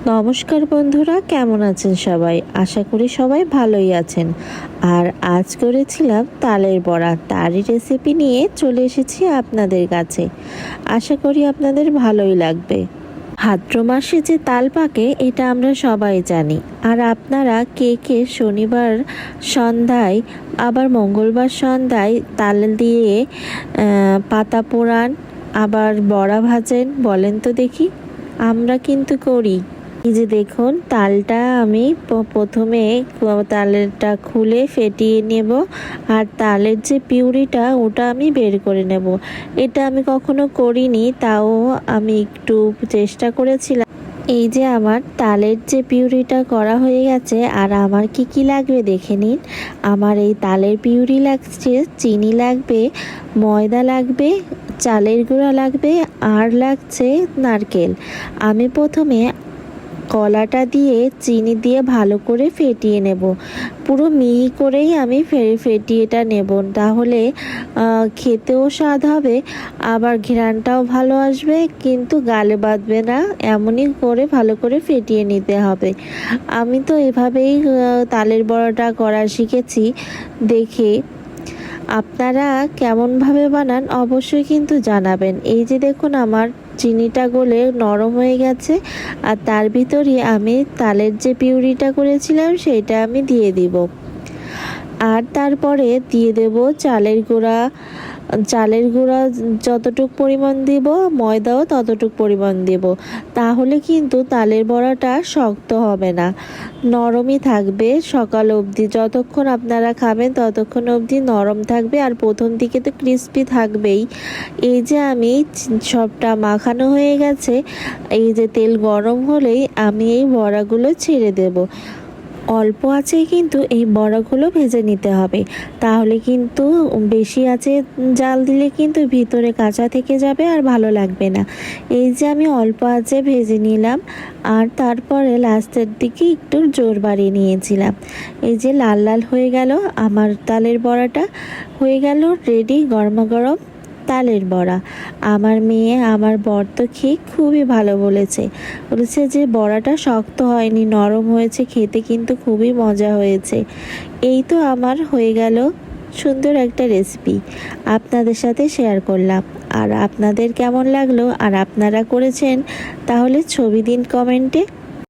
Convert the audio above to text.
নমস্কার বন্ধুরা, কেমন আছেন সবাই? আশা করি সবাই ভালোই আছেন। আর আজ করেছিলাম তালের বড়া, তারই রেসিপি নিয়ে চলে এসেছি আপনাদের কাছে। আশা করি আপনাদের ভালোই লাগবে। ভাদ্র মাসে যে তাল পাকে এটা আমরা সবাই জানি। আর আপনারা কে কে শনিবার সন্ধ্যায় আবার মঙ্গলবার সন্ধ্যায় তাল দিয়ে পাতা পোড়ান, আবার বড়া ভাজেন বলেন তো দেখি? আমরা কিন্তু করি। এই যে দেখুন, তালটা আমি প্রথমে তালেরটা খুলে ফেটিয়ে নেব, আর তালের যে পিউরিটা ওটা আমি বের করে নেব। এটা আমি কখনো করিনি, তাও আমি একটু চেষ্টা করেছিলাম। এই যে আমার তালের যে পিউরিটা করা হয়ে গেছে, আর আমার কি কি লাগবে দেখে নিন। আমার এই তালের পিউরি লাগছে, চিনি লাগবে, ময়দা লাগবে, চালের গুঁড়া লাগবে, আর লাগছে নারকেল। আমি প্রথমে কলাটা দিয়ে চিনি দিয়ে ভালো করে ফেটিয়ে নেব। পুরো মিহি করেই আমি ফেটিয়েটা নেব, তাহলে খেতেও স্বাদ হবে, আবার ঘ্রাণটাও ভালো আসবে, কিন্তু গালে বাঁধবে না। এমনই করে ভালো করে ফেটিয়ে নিতে হবে। আমি তো এভাবেই তালের বড়াটা করা শিখেছি দেখে। আপনারা কেমনভাবে বানান অবশ্যই কিন্তু জানাবেন। এই যে দেখুন, আমার চিনিটা গলে নরম হয়ে গেছে, আর তার ভিতরে আমি তালের যে পিউরিটা করেছিলাম সেটা আমি দিয়ে দিব। আর তারপরে দিয়ে দেব চালের গুঁড়া। চালের গুঁড়া যতটুক পরিমাণ দিব, ময়দাও ততটুক পরিমাণ দেব। তাহলে কিন্তু তালের বড়াটা শক্ত হবে না, নরমই থাকবে সকাল অবধি। যতক্ষণ আপনারা খাবেন ততক্ষণ অবধি নরম থাকবে, আর প্রথম দিকে তো ক্রিস্পি থাকবেই। এই যে আমি সবটা মাখানো হয়ে গেছে, এই যে তেল গরম হলেই আমি এই বড়াগুলো ছেড়ে দেব। অল্প আঁচেই কিন্তু এই বড়াগুলো ভেজে নিতে হবে, তাহলে কিন্তু বেশি আঁচে জাল দিলে কিন্তু ভিতরে কাঁচা থেকে যাবে আর ভালো লাগবে না। এই যে আমি অল্প আঁচে ভেজে নিলাম, আর তারপরে লাস্টের দিকে একটু জোর বাড়িয়ে নিয়েছিলাম। এই যে লাল লাল হয়ে গেল আমার তালের বড়াটা, হয়ে গেল রেডি গরমা গরম তালের বড়া। আমার মেয়ে, আমার বর তো খেয়ে খুবই ভালো বলেছে। বলেছে যে বড়াটা শক্ত হয়নি, নরম হয়েছে, খেতে কিন্তু খুবই মজা হয়েছে। এই তো আমার হয়ে গেল সুন্দর একটা রেসিপি, আপনাদের সাথে শেয়ার করলাম। আর আপনাদের কেমন লাগলো, আর আপনারা করেছেন তাহলে ছবি দিন কমেন্টে।